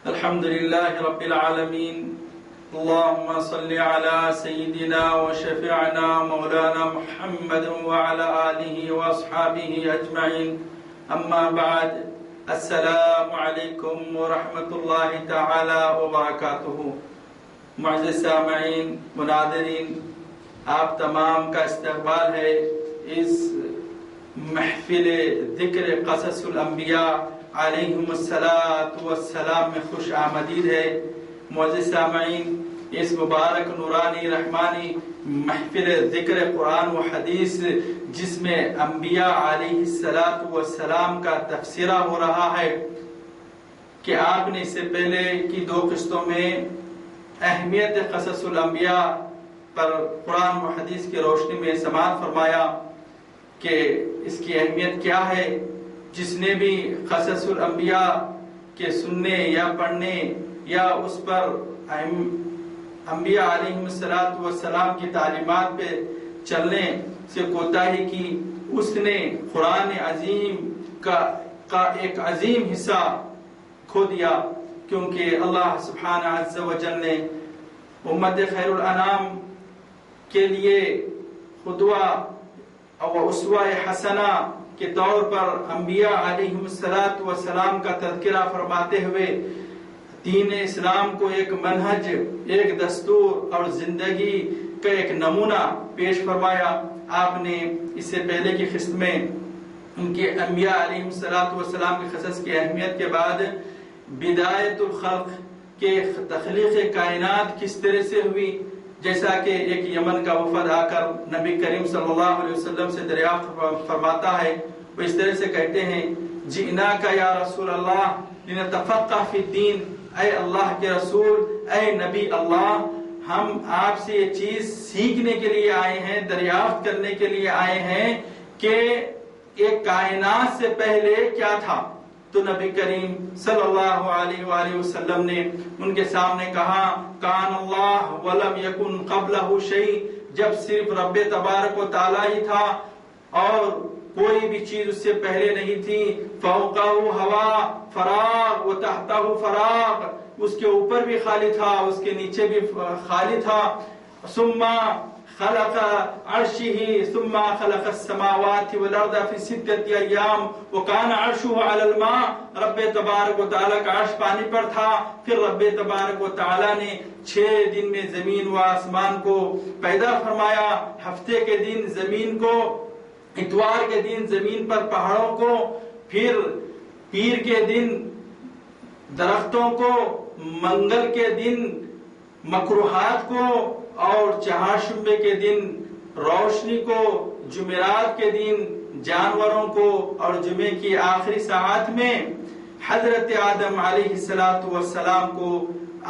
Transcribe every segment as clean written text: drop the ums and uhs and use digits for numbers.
الحمد لله رب العالمين. اللهم صل على سيدنا وشفيعنا مولانا محمد وعلى آله وأصحابه أجمعين. أما بعد، السلام علیکم ورحمۃ اللہ تعالی وبرکاتہ. معزز سامعین، مناظرین، آپ تمام کا استقبال ہے اس محفل ذکر قصص الانبیاء علیہم الصلاۃ والسلام میں خوش آمدید ہے. معزز سامعین، اس مبارک نورانی رحمانی محفل ذکر قرآن و حدیث جس میں انبیاء علیہ الصلاۃ والسلام کا تبصرہ ہو رہا ہے کہ آپ نے اس سے پہلے کی 2 قسطوں میں اہمیت قصص الانبیاء پر قرآن و حدیث کی روشنی میں سماعت فرمایا کہ اس کی اہمیت کیا ہے. جس نے بھی قصص الانبیاء کے سننے یا پڑھنے یا اس پر انبیاء علیہ الصلاۃ والسلام کی تعلیمات پہ چلنے سے کوتاہی کی، اس نے قرآن عظیم کا ایک عظیم حصہ کھو دیا. کیونکہ اللہ سبحانہ عز و جل نے امت خیر الانام کے لیے قدوہ و اسوہ حسنہ کے طور پر انبیاء علیہ الصلاۃ والسلام کا تذکرہ فرماتے ہوئے دین اسلام کو ایک منہج، ایک دستور اور زندگی کا ایک نمونہ پیش فرمایا. آپ نے اس سے پہلے کی قسط میں ان کے انبیاء علیہ الصلاۃ والسلام کی قصص کی اہمیت کے بعد بدایت الخلق کے تخلیق کائنات کس طرح سے ہوئی، جیسا کہ ایک یمن کا وفد آ کر نبی کریم صلی اللہ علیہ وسلم سے دریافت فرماتا ہے. وہ اس طرح سے کہتے ہیں، جئناک یا رسول اللہ لنتفقہ فی الدین، اے اللہ کے رسول، اے نبی اللہ، ہم آپ سے یہ چیز سیکھنے کے لیے آئے ہیں، دریافت کرنے کے لیے آئے ہیں کہ ایک کائنات سے پہلے کیا تھا. تو نبی کریم صلی اللہ علیہ وآلہ وسلم نے ان کے سامنے کہا، کان اللہ ولم یکن قبلہ شیء، جب صرف رب تبارک و تعالی ہی تھا اور کوئی بھی چیز اس سے پہلے نہیں تھی. فوقہ ہوا فراغ و تحتہ فراغ، اس کے اوپر بھی خالی تھا، اس کے نیچے بھی خالی تھا. ثم خلق عرشہ ثم خلق السماوات والارض فی 6 ایام وکان عرشہ علی الماء، رب تبارک و تعالی کا عرش پانی پر تھا. پھر رب تبارک و تعالی نے 6 دن میں زمین و آسمان کو پیدا فرمایا. ہفتے کے دن زمین کو، اتوار کے دن زمین پر پہاڑوں کو، پھر پیر کے دن درختوں کو، منگل کے دن مکروہات کو اور چہارشنبے کے دن روشنی کو، جمعرات کے دن جانوروں کو اور جمعے کی آخری ساعت میں حضرت آدم علیہ السلام کو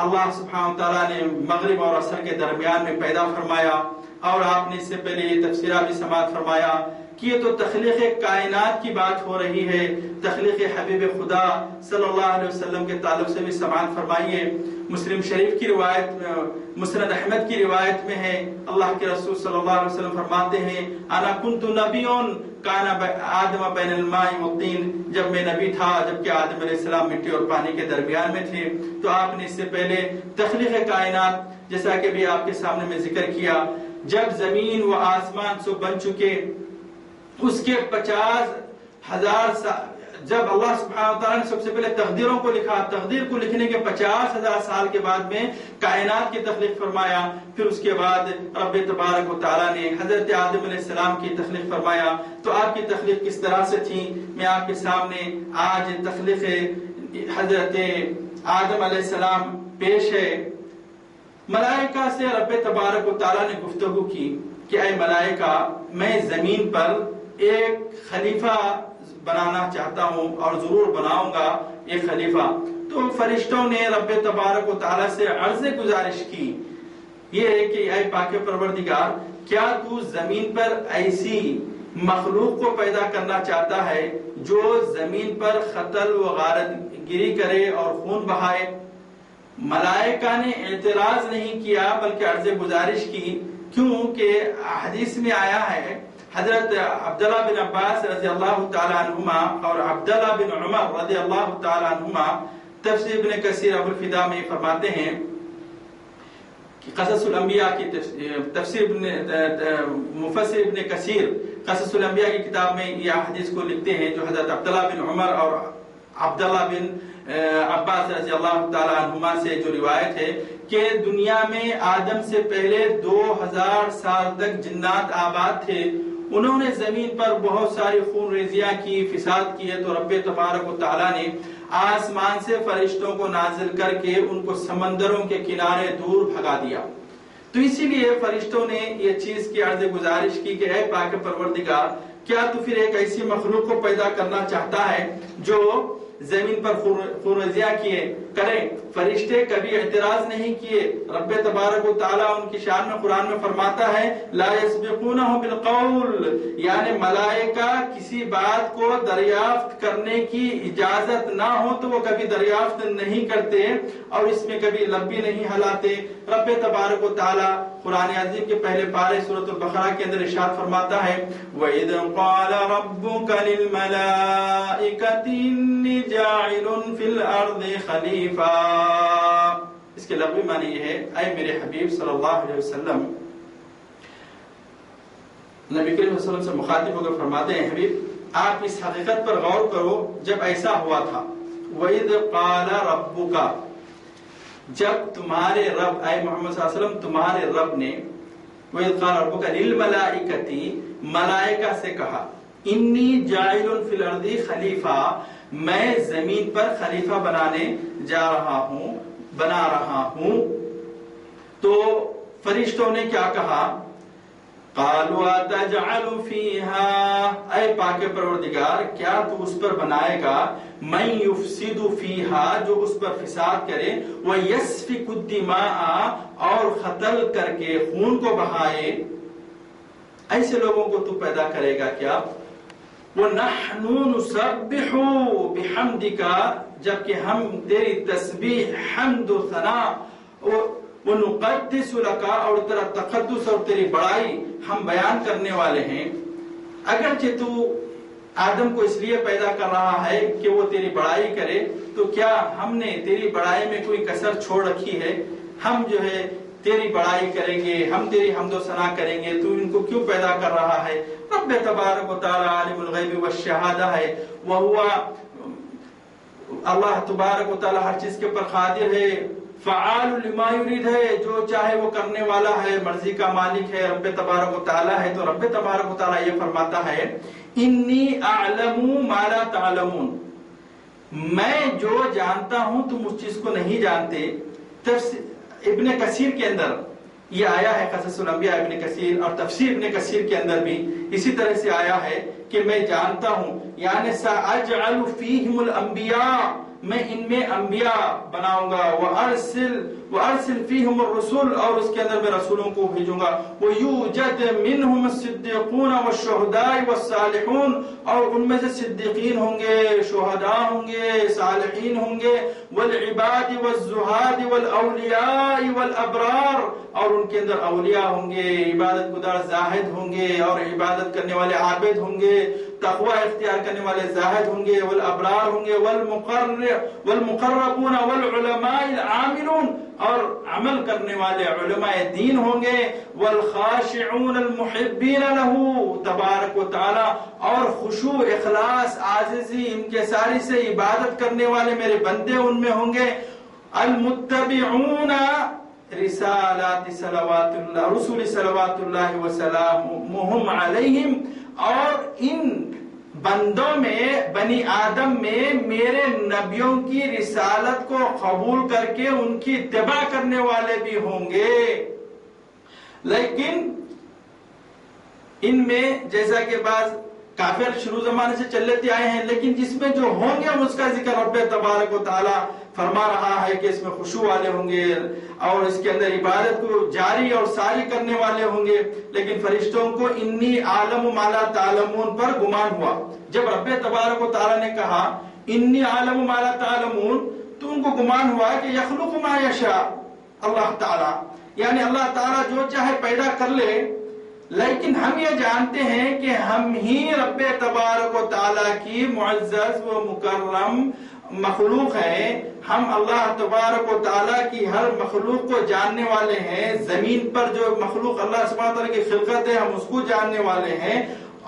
اللہ سبحانہ وتعالی نے مغرب اور عصر کے درمیان میں پیدا فرمایا. اور آپ نے اس سے پہلے یہ تفسیرہ بھی سماعت فرمایا کہ یہ تو تخلیق کائنات کی بات ہو رہی ہے. تخلیق حبیب خدا صلی اللہ علیہ وسلم کے تعلق سے بھی سماعت فرمائیے. مسلم شریف کی روایت، مسند احمد کی روایت میں ہے، اللہ کے رسول صلی اللہ علیہ وسلم فرماتے ہیں، انا کنت نبی کان آدم بین الماء والطین، جب میں نبی تھا جبکہ آدم علیہ السلام مٹی اور پانی کے درمیان میں تھے. تو آپ نے اس سے پہلے تخلیق کائنات جیسا کہ بھی آپ کے سامنے میں ذکر کیا، جب زمین و آسمان سب بن چکے، اس کے 50,000 سال، جب اللہ سبحانہ وتعالی نے سب سے پہلے تقدیروں کو لکھا، تقدیر کو لکھنے کے 50,000 سال کے بعد میں کائنات کی تخلیق فرمایا. پھر اس کے بعد رب تبارک و تعالی نے حضرت آدم علیہ السلام کی تخلیق فرمایا. تو آپ کی تخلیق کس طرح سے تھی، میں آپ کے سامنے آج تخلیق حضرت آدم علیہ السلام پیش ہے. ملائکہ سے رب تبارک و تعالی نے گفتگو کی کہ اے ملائکہ، میں زمین پر ایک خلیفہ بنانا چاہتا ہوں اور ضرور بناؤں گا ایک خلیفہ. تو فرشتوں نے رب تبارک و تعالی سے عرض گزارش کی، یہ ہے کہ اے پاک پروردگار، کیا تو زمین پر ایسی مخلوق کو پیدا کرنا چاہتا ہے جو زمین پر قتل و غارت گری کرے اور خون بہائے؟ ملائکہ نے اعتراض نہیں کیا بلکہ عرض گزارش کی. کیوں کہ حدیث میں آیا ہے، حضرت عبداللہ بن عباس رضی اللہ تعالی عنہما اور عبداللہ بن عمر رضی اللہ تعالی عنہما تفسیر ابن کثیر ابو الفدا میں فرماتے ہیں کہ قصص الانبیاء کی تفسیر مفسر ابن کثیر قصص الانبیاء کی کتاب میں یہ حدیث کو لکھتے ہیں جو حضرت عبداللہ بن عمر اور عبداللہ بن عباس رضی اللہ تعالی عنہما سے جو روایت ہے کہ دنیا میں آدم سے پہلے 2000 سال تک جنات آباد تھے، انہوں نے زمین پر بہت ساری خون ریزیاں کی، فساد کیے، تو رب تبارک و تعالی نے آسمان سے فرشتوں کو نازل کر کے ان کو سمندروں کے کنارے دور بھگا دیا۔ تو اسی لیے فرشتوں نے یہ چیز کی عرض گزارش کی کہ اے پاک پروردگار، کیا تو پھر ایک ایسی مخلوق کو پیدا کرنا چاہتا ہے جو زمین پر خونریزیاں کیے کریں؟ فرشتے کبھی اعتراض نہیں کیے۔ رب تبارک و تعالیٰ ان کی شان میں قرآن میں فرماتا ہے لا یسبقونہ بالقول، یعنی ملائکہ کسی بات کو دریافت کرنے کی اجازت نہ ہو تو وہ کبھی دریافت نہیں کرتے اور اس میں کبھی لب بھی نہیں ہلاتے۔ رب تبارک و تعالیٰ قرآن عظیم کے پہلے پارے سورۃ البقرہ کے اندر ارشاد فرماتا ہے وَإِذْ قَالَ رَبُّكَ لِلْمَلَائِكَةِ إِنِّي جَاعِلٌ فِي الْأَرْضِ خَلِيفَةً۔ اس کے لغوی معنی یہ ہے اے میرے حبیب صلی اللہ علیہ وسلم، نبی کریم صلی اللہ علیہ وسلم سے مخاطب ہو کر فرماتے ہیں حبیب آپ اس حقیقت پر غور کرو جب ایسا ہوا تھا وَإِذْ قَالَ رَبُّكَ، جب تمہارے رب اے محمد صلی اللہ علیہ وسلم تمہارے رب نے وَإِذْ قَالَ رَبُّكَ لِلْمَلَائِكَةِ ملائکہ سے کہا انی جاعل فی الارض خلیفہ، میں زمین پر خلیفہ بنانے بنا رہا ہوں۔ تو فرشتوں نے کیا کہا؟ قالوا تجعل فیہا، اے پاک پروردگار کیا تو اس پر بنائے گا من یفسد فیہا، جو اس پر فساد کرے، ویسفک الدماء، اور قتل کر کے خون کو بہائے، ایسے لوگوں کو تو پیدا کرے گا کیا؟ وَنَحْنُ نُسَبِّحُ بِحَمْدِكَ، جبکہ ہم تیری تسبیح حمد و ثنا وَنُقَدِّسُ لَكَ، اور تیرا تقدس اور تیری بڑائی ہم بیان کرنے والے ہیں۔ اگرچہ تو آدم کو اس لیے پیدا کر رہا ہے کہ وہ تیری بڑائی کرے، تو کیا ہم نے تیری بڑائی میں کوئی کسر چھوڑ رکھی ہے؟ ہم جو ہے تیری بڑائی کریں گے، ہم تیری حمد و ثنا کریں گے، تو ان کو کیوں پیدا کر رہا ہے؟ رب تبارک و تعالی عالم الغیب والشہادہ ہے، وہ اللہ تبارک و تعالی ہر چیز کے اوپر قادر ہے، فعال لما یرید ہے، جو چاہے وہ کرنے والا ہے، مرضی کا مالک ہے، رب تبارک و تعالی ہے۔ تو رب تبارک و تعالی یہ فرماتا ہے انی اعلم ما لا تعلمون، میں جو جانتا ہوں تم اس چیز کو نہیں جانتے۔ ابن کثیر کے اندر یہ آیا ہے، قصص الانبیاء ابن کثیر اور تفسیر ابن کثیر کے اندر بھی اسی طرح سے آیا ہے کہ میں جانتا ہوں، یعنی سأجعل فیہم الانبیاء، میں ان میں انبیاء بناؤں گا، وارسل فیہم الرسل، اور اس کے اندر میں رسولوں کو بھیجوں گا، ویوجد منہم الصدیقون والشہداء والصالحون، اور ان میں سے صدیقین ہوں گے، شہداء ہوں گے، صالحین ہوں گے، والعباد والزہاد والاولیاء والابرار، اور ان کے اندر اولیاء ہوں گے، عبادت گزار زاہد ہوں گے، اور عبادت کرنے والے عابد ہوں گے، تقوی اختیار کرنے والے زاہد ہوں گے، والابرار ہوں گے، والمقربون والعلماء العاملون، اور عمل کرنے والے علماء دین ہوں گے، والخاشعون المحبین له تبارک و تعالی، اور خشوع اخلاص عاجزی انکساری سے عبادت کرنے والے میرے بندے ان میں ہوں گے، المتبعون رسالات صلوات اللہ رسول صلوات اللہ وسلامہم علیہم، اور ان بندوں میں بنی آدم میں میرے نبیوں کی رسالت کو قبول کر کے ان کی اتباع کرنے والے بھی ہوں گے۔ لیکن ان میں جیسا کہ بعض کافر شروع زمانے سے چلتے آئے ہیں، لیکن جس میں جو ہوں گے اس کا ذکر رب تبارک و تعالی فرما رہا ہے کہ اس میں خشوع والے ہوں گے اور اس کے اندر عبادت کو جاری اور ساری کرنے والے ہوں گے۔ لیکن فرشتوں کو انی عالم ما لا تعلمون پر گمان ہوا۔ جب رب تبارک و تعالی نے کہا انی عالم ما لا تعلمون، تو ان کو گمان ہوا کہ یخلق ما یشاء اللہ تعالی، یعنی اللہ تعالی جو چاہے پیدا کر لے، لیکن ہم یہ جانتے ہیں کہ ہم ہی رب تبارک و تعالی کی معزز و مکرم مخلوق ہیں، ہم اللہ تبارک و تعالیٰ کی ہر مخلوق کو جاننے والے ہیں. زمین پر جو مخلوق اللہ سبحانہ تعالیٰ کی خلقت ہے ہم اس کو جاننے والے ہیں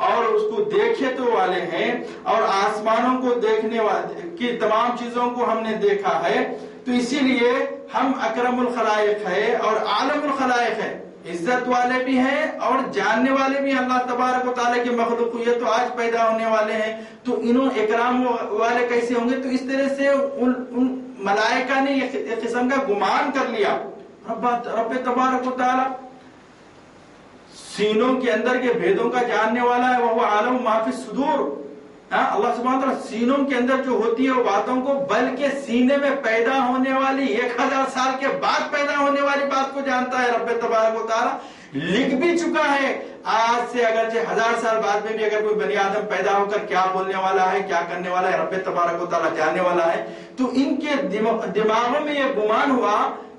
اور اس کو دیکھے تو والے ہیں، اور آسمانوں کو دیکھنے والے کی تمام چیزوں کو ہم نے دیکھا ہے. تو اسی لیے ہم اکرم الخلائق ہے اور عالم الخلائق ہے، عزت والے بھی ہیں اور جاننے والے بھی ہیں اللہ تبارک و تعالیٰ کی مخلوق. یہ تو آج پیدا ہونے والے ہیں، تو انہوں اکرام والے کیسے ہوں گے؟ تو اس طرح سے ان ملائکہ نے ایک قسم کا گمان کر لیا. رب تبارک و تعالیٰ سینوں کے اندر کے بھیدوں کا جاننے والا ہے، وہ عالم ما فی الصدور. اللہ سبحانہ تعالیٰ سینوں کے اندر جو ہوتی ہے وہ باتوں کو، بلکہ سینے میں پیدا ہونے والی 1000 سال کے بعد پیدا ہونے والی بات کو جانتا ہے. رب تبارک و تعالیٰ لکھ بھی چکا ہے آج سے اگرچہ 1000 سال بعد میں بھی اگر کوئی بنی آدم پیدا ہو کر کیا بولنے والا ہے، کیا کرنے والا ہے، رب تبارک و تعالیٰ جاننے والا ہے. تو ان کے دماغوں میں یہ گمان ہوا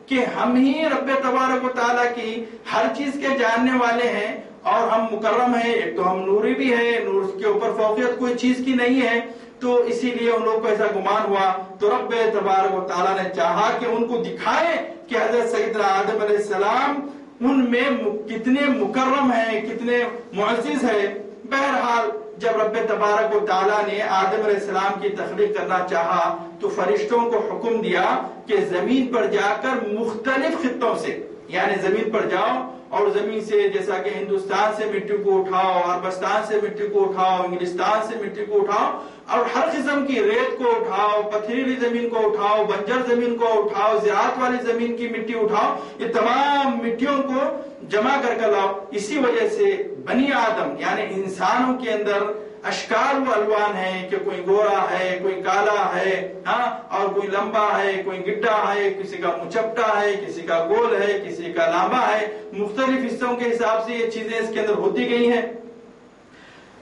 کہ ہم ہی رب تبارک و تعالیٰ کی ہر چیز کے جاننے والے ہیں اور ہم مکرم ہیں. ایک تو ہم نوری بھی ہے، نور کے اوپر فوقیت کوئی چیز کی نہیں ہے. تو اسی لیے ان لوگوں کو ایسا گمان ہوا. تو رب تبارک و تعالیٰ نے چاہا کہ ان کو دکھائے کہ حضرت سیدنا آدم علیہ السلام ان میں کتنے مکرم ہیں، کتنے معزز ہیں. بہرحال جب رب تبارک و تعالیٰ نے آدم علیہ السلام کی تخلیق کرنا چاہا تو فرشتوں کو حکم دیا کہ زمین پر جا کر مختلف خطوں سے، یعنی زمین پر جاؤ اور زمین سے جیسا کہ ہندوستان سے مٹی کو اٹھاؤ، عربستان سے مٹی کو اٹھاؤ، انگلستان سے مٹی کو اٹھاؤ اور ہر قسم کی ریت کو اٹھاؤ، پتھریلی زمین کو اٹھاؤ، بنجر زمین کو اٹھاؤ، زراعت والی زمین کی مٹی اٹھاؤ. یہ تمام مٹیوں کو جمع کر لاؤ. اسی وجہ سے بنی آدم یعنی انسانوں کے اندر اشکال و الوان ہیں کہ کوئی گورا ہے، کوئی کالا ہے، اور کوئی لمبا ہے، کوئی گڈا ہے، کسی کا مچپٹا ہے، کسی کا گول ہے، کسی کا لامبا ہے. مختلف حصوں کے حساب سے یہ چیزیں اس کے اندر ہوتی گئی ہیں.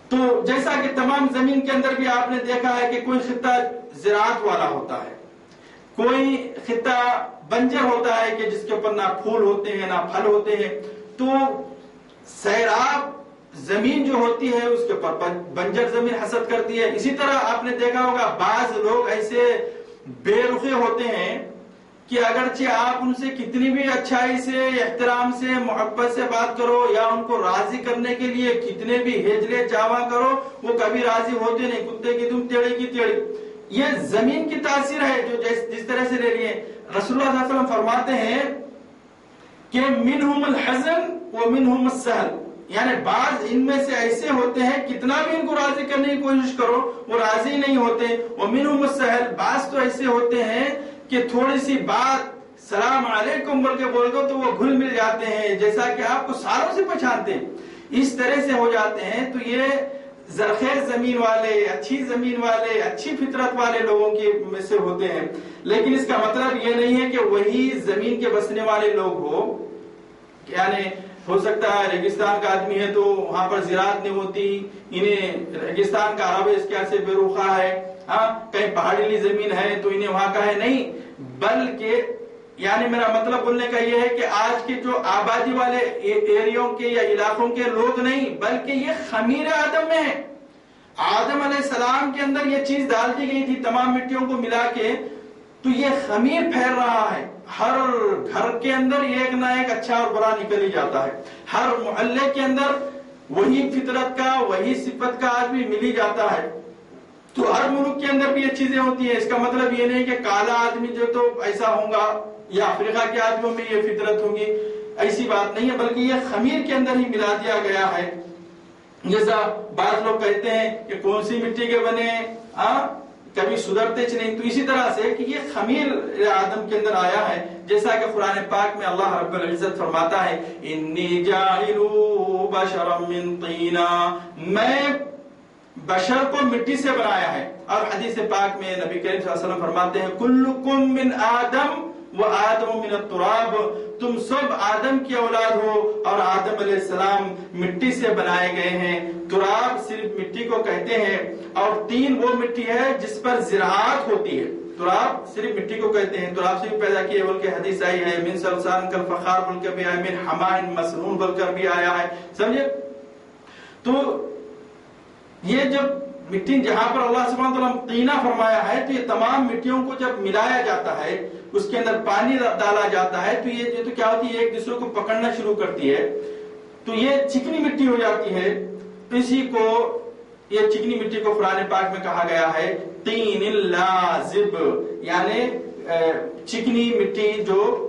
تو جیسا کہ تمام زمین کے اندر بھی آپ نے دیکھا ہے کہ کوئی خطہ زراعت والا ہوتا ہے، کوئی خطہ بنجر ہوتا ہے کہ جس کے اوپر نہ پھول ہوتے ہیں نہ پھل ہوتے ہیں. تو سیراب زمین جو ہوتی ہے اس کے اوپر بنجر زمین حسد کرتی ہے. اسی طرح آپ نے دیکھا ہوگا بعض لوگ ایسے بے رخے ہوتے ہیں کہ اگرچہ آپ ان سے کتنی بھی اچھائی سے، احترام سے، محبت سے بات کرو یا ان کو راضی کرنے کے لیے کتنے بھی ہیجلے چاوا کرو وہ کبھی راضی ہوتے نہیں. کتے کی دم ٹیڑھی کی ٹیڑھی. یہ زمین کی تاثیر ہے جو جس طرح سے لے لیے. رسول اللہ صلی اللہ علیہ وسلم فرماتے ہیں کہ منہم الحزن ومنہم السہل، یعنی بعض ان میں سے ایسے ہوتے ہیں کتنا بھی ان کو راضی کرنے کی کوشش کرو وہ راضی نہیں ہوتے. ومنہم السہل، بعض تو ایسے ہوتے ہیں کہ تھوڑی سی بات سلام علیکم بول کے بول دو تو وہ گھل مل جاتے ہیں جیسا کہ آپ کو سالوں سے پہچانتے ہیں. اس طرح سے ہو جاتے ہیں. تو یہ زرخیز زمین والے، اچھی زمین والے، اچھی فطرت والے لوگوں کے میں سے ہوتے ہیں. لیکن اس کا مطلب یہ نہیں ہے کہ وہی زمین کے بسنے والے لوگ ہو. یعنی ہو سکتا ہے ریگستان کا آدمی ہے تو وہاں پر زراعت نہیں ہوتی، انہیں ریگستان کا عرب اس کے سے بے روخا ہے. کہیں پہاڑی زمین ہے تو انہیں وہاں کا ہے نہیں، بلکہ یعنی میرا مطلب بولنے کا یہ ہے کہ آج کے جو آبادی والے ایریوں کے یا علاقوں کے لوگ نہیں، بلکہ یہ خمیر آدم میں ہے. آدم علیہ السلام کے اندر یہ چیز ڈال دی گئی تھی تمام مٹیوں کو ملا کے. تو یہ خمیر پھیل رہا ہے. ہر گھر کے اندر ایک نہ ایک اچھا اور برا نکل ہی جاتا ہے. ہر محلے کے اندر وہی فطرت کا، وہی صفت کا آدمی مل ہی جاتا ہے. تو ہر ملک کے اندر بھی یہ چیزیں ہوتی ہیں. اس کا مطلب یہ نہیں کہ کالا آدمی جو تو ایسا ہوگا یا افریقہ کے آدمیوں میں یہ فطرت ہوگی، ایسی بات نہیں ہے، بلکہ یہ خمیر کے اندر ہی ملا دیا گیا ہے. جیسا بعض لوگ کہتے ہیں کہ کون سی مٹی کے بنے کبھی سدھرتے نہیں. تو اسی طرح سے کہ یہ خمیر آدم کے اندر آیا ہے. جیسا کہ قرآن پاک میں اللہ رب العزت فرماتا ہے انی جاعل بشرا من طین، میں بشر کو مٹی سے بنایا ہے. اور حدیث پاک میں نبی کریم صلی اللہ علیہ وسلم فرماتے ہیں کلکم من آدم وآدم من التراب، تم سب آدم کی اولاد ہو اور آدم علیہ السلام مٹی سے بنائے گئے ہیں. تراب صرف مٹی کو کہتے ہیں اور تین وہ مٹی ہے جس پر زراعت ہوتی ہے. تراب صرف مٹی کو کہتے ہیں. تراب سے بھی پیدا کیے بول کے حدیث آئی ہے. من صلصال کالفخار بول کے بھی آیا، من حماء مسنون بول کر بھی آیا ہے. سمجھے؟ تو یہ جب مٹی جہاں پر اللہ سبحانہ وتعالیٰ نے طینہ فرمایا ہے تو یہ تمام مٹیوں کو جب ملایا جاتا ہے، اس کے اندر پانی ڈالا جاتا ہے تو یہ تو کیا ہوتی ہے، ایک دوسرے کو پکڑنا شروع کرتی ہے تو یہ چکنی مٹی ہو جاتی ہے. اسی کو یہ چکنی مٹی کو قرآن پاک میں کہا گیا ہے طین لازب، یعنی چکنی مٹی جو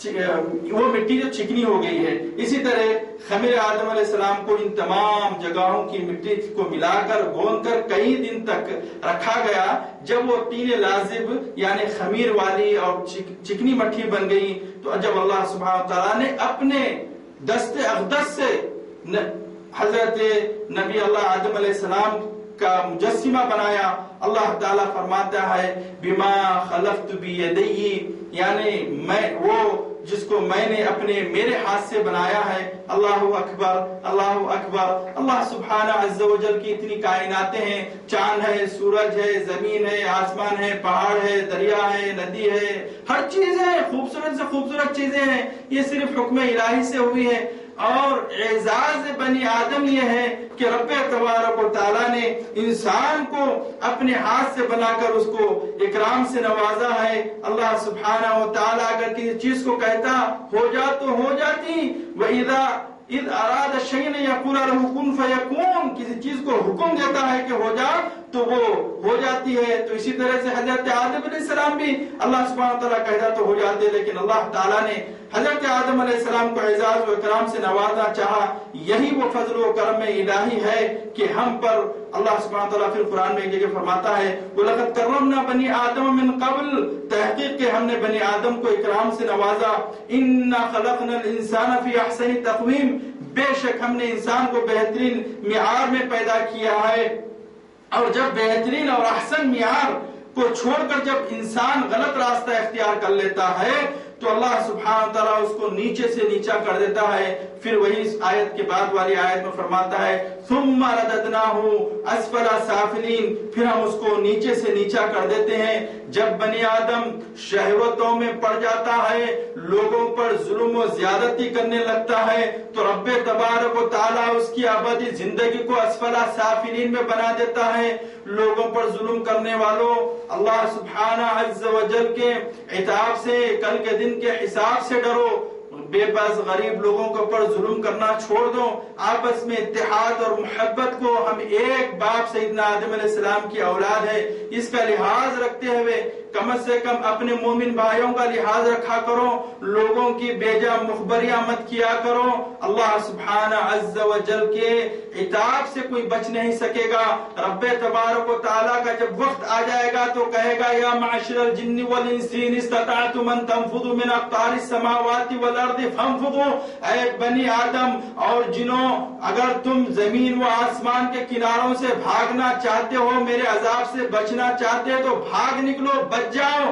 وہ مٹی جو چکنی ہو گئی ہے. اسی طرح خمیر آدم علیہ السلام کو ان تمام جگہوں کی مٹی کو ملا کر گوند کر کئی دن تک رکھا گیا. جب وہ طین لازب یعنی خمیر والی اور چکنی مٹی بن گئی تو جب اللہ سبحانہ تعالیٰ نے اپنے دست اقدس سے حضرت نبی اللہ آدم علیہ السلام کا مجسمہ بنایا، اللہ تعالیٰ فرماتا ہے بما خلقت بیدی، یعنی میں وہ جس کو میں نے میرے ہاتھ سے بنایا ہے. اللہ اکبر اللہ اکبر. اللہ سبحانہ عز و جل کی اتنی کائناتیں ہیں، چاند ہے، سورج ہے، زمین ہے، آسمان ہے، پہاڑ ہے، دریا ہے، ندی ہے، ہر چیز ہے، خوبصورت سے خوبصورت چیزیں ہیں. یہ صرف حکم الہی سے ہوئی ہے. اور اعزاز بنی آدم یہ ہے کہ رب تبارک و تعالیٰ نے انسان کو اپنے ہاتھ سے بنا کر اس کو اکرام سے نوازا ہے. اللہ سبحانہ و تعالیٰ اگر کسی چیز کو کہتا ہو جا تو ہو جاتی. وَإِذَا اِذْ أَرَادَ شَيْءً يَقُولَ لَهُ كُن فَيَكُونُ، کسی چیز کو حکم دیتا ہے کہ ہو جا تو وہ ہو جاتی ہے. تو اسی طرح سے حضرت آدم علیہ السلام بھی اللہ سبحانہ تعالیٰ کہتا تو ہو جاتے، لیکن اللہ تعالیٰ نے حضرت آدم علیہ السلام کو اعزاز و اکرام سے نوازنا چاہا. یہی وہ فضل و کرم الہی ہے کہ ہم پر اللہ سبحانہ تعالیٰ پھر قرآن میں ایک جگہ فرماتا ہے وَلَقَدْ كَرَّمْنَا بَنِي آدَمَ مِنْ قَبْلِ، تحقیق کہ ہم نے بنی آدم کو اکرام سے نوازا. إِنَّا خَلَقْنَا الْإِنسَانَ فِي أَحْسَنِ تَقْوِيمٍ، بے شک ہم نے انسان کو بہترین معیار میں پیدا کیا ہے. اور جب بہترین اور احسن معیار کو چھوڑ کر جب انسان غلط راستہ اختیار کر لیتا ہے تو اللہ سبحانہ تعالیٰ اس کو نیچے سے نیچا کر دیتا ہے. پھر وہی اس آیت کے بعد والی آیت میں فرماتا ہے ثم رددناہ اسفل سافلین، پھر ہم اس کو نیچے سے نیچا کر دیتے ہیں. جب بنی آدم شہوتوں میں پڑ جاتا ہے، لوگوں پر ظلم و زیادتی کرنے لگتا ہے تو رب تبارک و تعالیٰ اس کی ابدی زندگی کو اسفل سافلین میں بنا دیتا ہے. لوگوں پر ظلم کرنے والوں، اللہ سبحانہ عز و جل کے عتاب سے، کل کے دن کے حساب سے ڈرو. بے بس غریب لوگوں کے اوپر ظلم کرنا چھوڑ دو. آپس میں اتحاد اور محبت کو، ہم ایک باپ سیدنا آدم علیہ السلام کی اولاد ہے، اس کا لحاظ رکھتے ہوئے کم سے کم اپنے مومن بھائیوں کا لحاظ رکھا کرو. لوگوں کی بیجا مخبریاں مت کیا کرو. اللہ سبحانہ عز و جل کے عتاب سے کوئی بچ نہیں سکے گا. رب تبارک و تعالیٰ کا جب وقت آ جائے گا تو کہے گا یا معشر الجن والانس ان استطعتم ان تنفذوا من اقطار السماوات والارض فانفذوا، اے بنی آدم اور جنوں، اگر تم زمین و آسمان کے کناروں سے بھاگنا چاہتے ہو، میرے عذاب سے بچنا چاہتے ہو تو بھاگ نکلو، بچ جاؤ.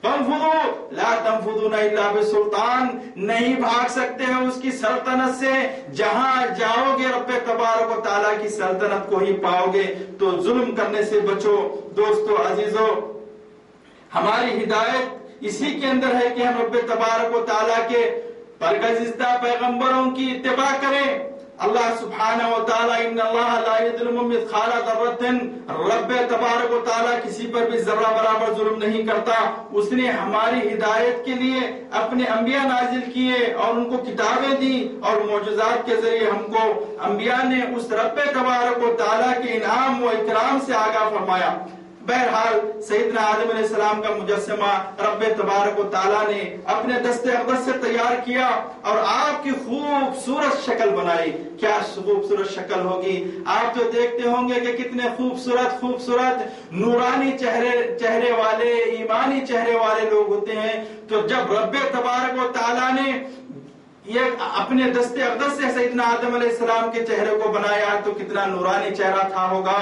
فانفذوا لا تنفذون الا بسلطان، نہیں بھاگ سکتے ہیں اس کی سلطنت سے. جہاں جاؤ گے رب تبارک و تعالیٰ کی سلطنت کو ہی پاؤ گے. تو ظلم کرنے سے بچو. دوستو عزیزو، ہماری ہدایت اسی کے اندر ہے کہ ہم رب تبارک و تعالیٰ کے برگزیدہ پیغمبروں کی اتباع کریں. اللہ سبحانہ و تعالیٰ ان اللہ لا یظلم مثقال ذرۃ، رب تبارک و تعالیٰ کسی پر بھی ذرہ برابر ظلم نہیں کرتا. اس نے ہماری ہدایت کے لیے اپنے انبیاء نازل کیے اور ان کو کتابیں دی اور معجزات کے ذریعے ہم کو انبیاء نے اس رب تبارک و تعالیٰ کے انعام و اکرام سے آگاہ فرمایا. بہرحال سیدنا آدم علیہ السلام کا مجسمہ رب تبارک و تعالیٰ نے اپنے دست اقدس سے تیار کیا اور آپ کی خوبصورت شکل بنائی. کیا خوبصورت شکل ہوگی! آپ تو دیکھتے ہوں گے کہ کتنے خوبصورت نورانی چہرے والے، ایمانی چہرے والے لوگ ہوتے ہیں. تو جب رب تبارک و تعالیٰ نے یہ اپنے دست اقدس سے سیدنا آدم علیہ السلام کے چہرے کو بنایا تو کتنا نورانی چہرہ تھا ہوگا،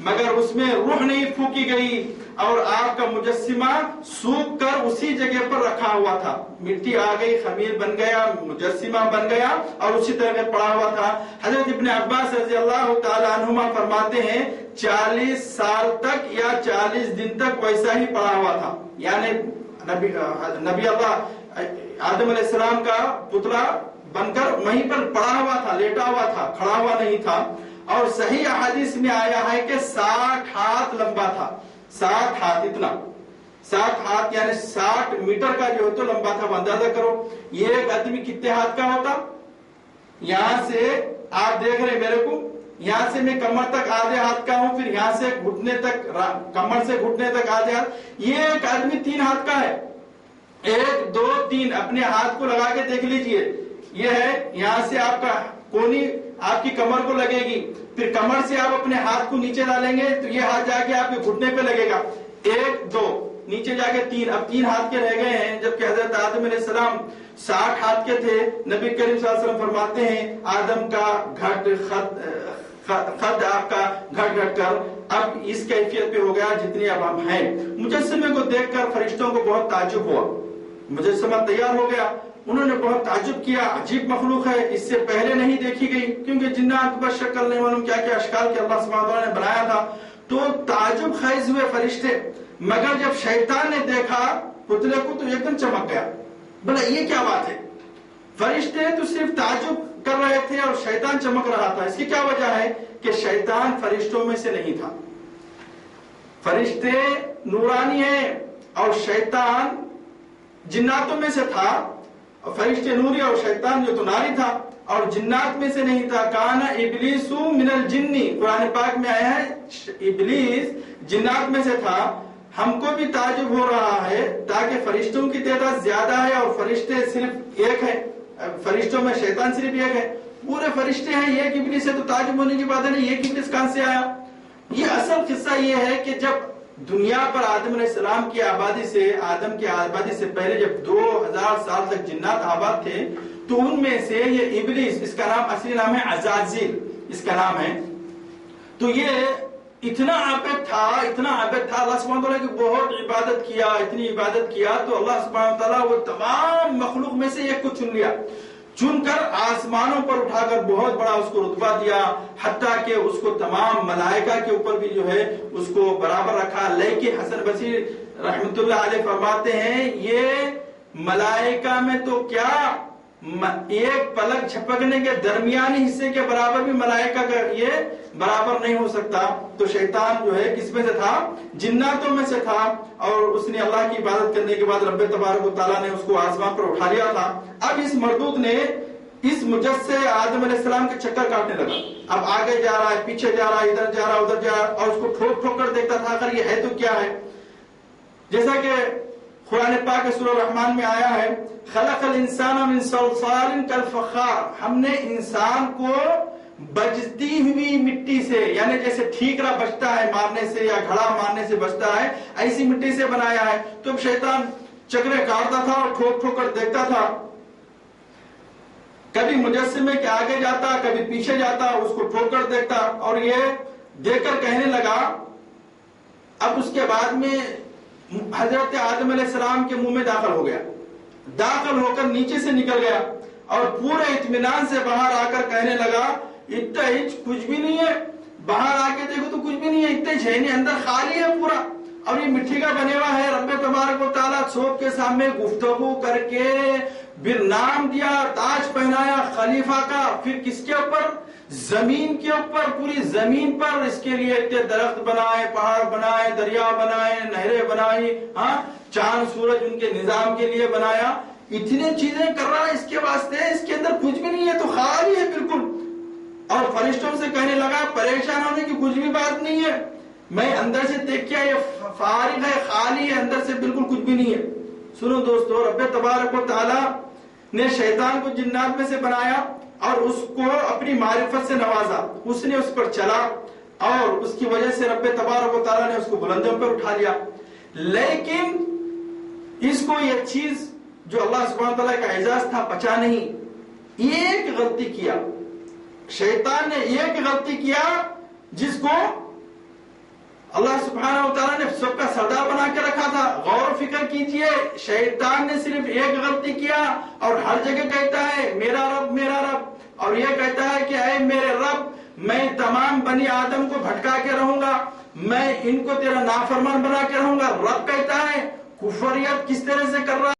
مگر اس میں روح نہیں پھونکی گئی اور آپ کا مجسمہ سوکھ کر اسی جگہ پر رکھا ہوا تھا. مٹی آ گئی، خمیر بن گیا، مجسمہ بن گیا اور اسی طرح پڑا ہوا تھا. حضرت ابن عباس رضی اللہ تعالی عنہما فرماتے ہیں 40 سال تک یا 40 دن تک ویسا ہی پڑا ہوا تھا. یعنی نبی اللہ آدم علیہ السلام کا پتلا بن کر وہیں پر پڑا ہوا تھا، لیٹا ہوا تھا، کھڑا ہوا نہیں تھا. اور صحیح احادیث میں آیا ہے کہ 60 ہاتھ لمبا تھا، 60 ہاتھ، اتنا 60 ہاتھ یعنی 60 میٹر کا جو ہے تو لمبا تھا. وہ اندازہ کرو یہ ایک آدمی کتنے ہاتھ کا ہوتا. یہاں سے آپ دیکھ رہے میرے کو، یہاں سے میں کمر تک آدھے ہاتھ کا ہوں، پھر یہاں سے گھٹنے تک، کمر سے گھٹنے تک آدھے ہاتھ. یہ ایک آدمی 3 ہاتھ کا ہے. 1 2 3 اپنے ہاتھ کو لگا کے دیکھ لیجئے. یہ ہے، یہاں سے آپ کا کونی آپ کی کمر کو لگے گی، پھر کمر سے آپ اپنے ہاتھ کو نیچے ڈالیں گے تو یہ ہاتھ جا کے آپ کے گھٹنے پہ لگے گا. 1 2 نیچے جا کے 3، اب 3 ہاتھ کے رہ گئے ہیں. جبکہ حضرت آدم علیہ السلام 60 ہاتھ کے تھے. نبی کریم صلی اللہ علیہ وسلم فرماتے ہیں آدم کا خد آپ کا گھٹ کر اب اس کیفیت پہ ہو گیا جتنی اب ہم ہیں. مجسمے کو دیکھ کر فرشتوں کو بہت تعجب ہوا. مجسمہ تیار ہو گیا، انہوں نے بہت تعجب کیا، عجیب مخلوق ہے، اس سے پہلے نہیں دیکھی گئی، کیونکہ جنات بس شکل نہیں معلوم کیا کیا اشکال کے اللہ سبحانہ وتعالی نے بنایا تھا. تو تعجب خیز ہوئے فرشتے. مگر جب شیطان نے دیکھا پتلے کو تو ایک دم چمک گیا. بھلا یہ کیا بات ہے؟ فرشتے تو صرف تعجب کر رہے تھے اور شیطان چمک رہا تھا. اس کی کیا وجہ ہے؟ کہ شیطان فرشتوں میں سے نہیں تھا. فرشتے نورانی ہیں اور شیطان جناتوں میں سے تھا. فرشتے نوری اور شیطان جو تو ناری تھا اور جنات میں سے نہیں تھا. کانا ابلیس من الجنی، قرآن پاک میں آیا ہے ابلیس جنات میں سے تھا. ہم کو بھی تعجب ہو رہا ہے تاکہ فرشتوں کی تعداد زیادہ ہے اور فرشتے صرف ایک ہے. فرشتوں میں شیطان صرف ایک ہے، پورے فرشتے ہیں، ایک ابلیس ہے، تو تعجب ہونے کی بات ہے نہیں. ایک ابلیس کہاں سے آیا؟ یہ اصل قصہ یہ ہے کہ جب دنیا پر آدم علیہ السلام کی آبادی سے، آدم کی آبادی سے پہلے جب 2000 سال تک جنات آباد تھے تو ان میں سے یہ ابلیس، اس کا نام اصلی نام ہے عزازیل، اس کا نام ہے. تو یہ اتنا عابد تھا، اتنا عابد تھا، اللہ سبحانہ وتعالی کی بہت عبادت کیا، اتنی عبادت کیا تو اللہ سبحانہ وتعالی وہ تمام مخلوق میں سے ایک کو چن لیا، چن کر آسمانوں پر اٹھا کر بہت بڑا اس کو رتبہ دیا، حتیٰ کہ اس کو تمام ملائکہ کے اوپر بھی جو ہے اس کو برابر رکھا. لیکن حسن بصری رحمت اللہ علیہ فرماتے ہیں یہ ملائکہ میں تو کیا ایک پلک جھپکنے کے درمیانی حصے کے برابر بھی ملائکہ کا یہ برابر نہیں ہو سکتا. تو شیطان جو ہے کس میں سے تھا؟ جناتوں میں سے تھا. اور اس نے اللہ کی عبادت کرنے کے بعد رب تبارک و تعالیٰ نے اس کو آسمان پر اٹھا لیا تھا. اب اس مردود نے اس مجسے آدم علیہ السلام کے چکر کاٹنے لگا. اب آگے جا رہا ہے، پیچھے جا رہا ہے، ادھر جا رہا ہے، ادھر جا رہا ہے، اور اس کو ٹھوک ٹھوک کر دیکھتا تھا اگر یہ ہے تو کیا ہے. جیسا کہ قرآن پاک سورہ الرحمن میں آیا ہے خلق الانسان من صلصال کالفخار، ہم نے انسان کو بجتی ہوئی مٹی سے، یعنی جیسے ٹھیکرا بچتا ہے مارنے سے یا گھڑا مارنے سے بچتا ہے، ایسی مٹی سے بنایا ہے. تو اب شیطان چکرے کاٹتا تھا اور ٹھوک ٹھوک کر دیکھتا تھا. کبھی مجسمے کے آگے جاتا، کبھی پیچھے جاتا، اس کو ٹھوک کر دیکھتا اور یہ دیکھ کر کہنے لگا. اب اس کے بعد میں حضرت آدم علیہ السلام کے منہ میں داخل ہو گیا، داخل ہو کر نیچے سے نکل گیا اور پورے اطمینان سے باہر آ کر کہنے لگا اتنا کچھ بھی نہیں ہے. باہر آ کے دیکھو تو کچھ بھی نہیں ہے، اتنے جھینے اندر خالی ہے پورا، اور یہ مٹی کا بنے ہوا ہے. رب تبارک و تعالیٰ سب کے سامنے گفتگو کر کے پھر نام دیا، تاج پہنایا خلیفہ کا. پھر کس کے اوپر؟ زمین کے اوپر، پوری زمین پر اس کے لیے اتنے درخت بنائے، پہاڑ بنائے، دریا بنائے، نہریں بنائی، ہاں چاند سورج ان کے نظام کے لیے بنایا. اتنی چیزیں کر رہا ہے اس کے واسطے، اس کے اندر کچھ بھی نہیں ہے، تو خالی ہے بالکل. اور فرشتوں سے کہنے لگا پریشان ہونے کی کچھ بھی بات نہیں ہے، میں اندر سے دیکھ کیا یہ فارغ ہے، خالی ہے، اندر سے بالکل کچھ بھی نہیں ہے. سنو دوستو، رب تبارک و تعالی نے شیطان کو جنات میں سے بنایا اور اس کو اپنی معرفت سے نوازا. اس نے اس پر چلا اور اس کی وجہ سے رب تبارک و تعالی نے اس کو بلندیوں پر اٹھا لیا. لیکن اس کو یہ چیز جو اللہ سبحانہ تعالیٰ کا اعزاز تھا پچا نہیں. ایک غلطی کیا شیطان نے، ایک غلطی کیا جس کو اللہ سبحانہ و تعالیٰ نے سب کا سردار بنا کے رکھا تھا. غور و فکر کیجئے، شیطان نے صرف ایک غلطی کیا اور ہر جگہ کہتا ہے میرا رب میرا رب، اور یہ کہتا ہے کہ اے میرے رب میں تمام بنی آدم کو بھٹکا کے رہوں گا، میں ان کو تیرا نافرمان بنا کے رہوں گا. رب کہتا ہے کفریت کس طرح سے کر رہا